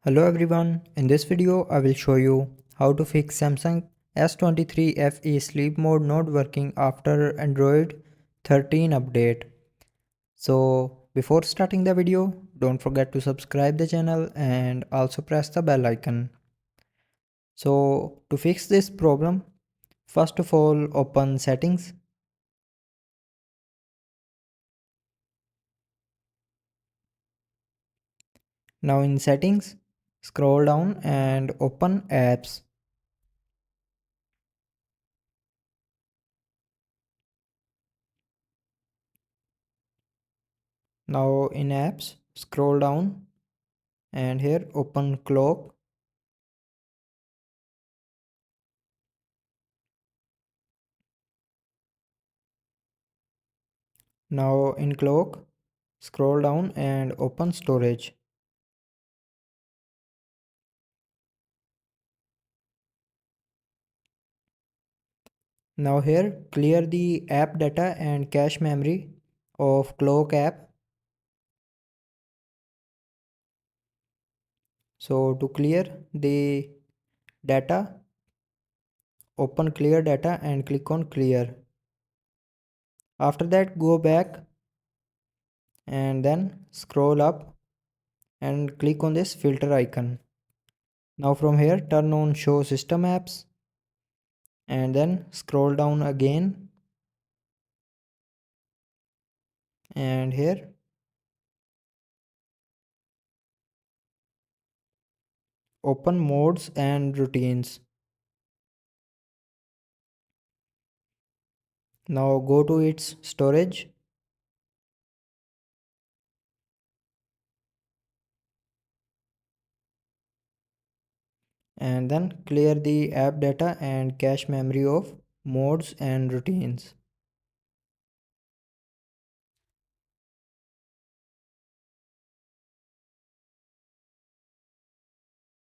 Hello everyone, in this video I will show you how to fix Samsung S23 FE sleep mode not working after Android 13 update. So before starting the video, don't forget to subscribe the channel and also press the bell icon. So to fix this problem, first of all open settings. Now in settings, scroll down and open apps. Now in apps, scroll down and here open clock. Now in clock, scroll down and open storage. Now here clear the app data and cache memory of clock app. So to clear the data, open clear data and click on clear. After that go back and then scroll up and click on this filter icon. Now from here turn on show system apps and then scroll down again and here open modes and routines. Now go to its storage and then clear the app data and cache memory of modes and routines.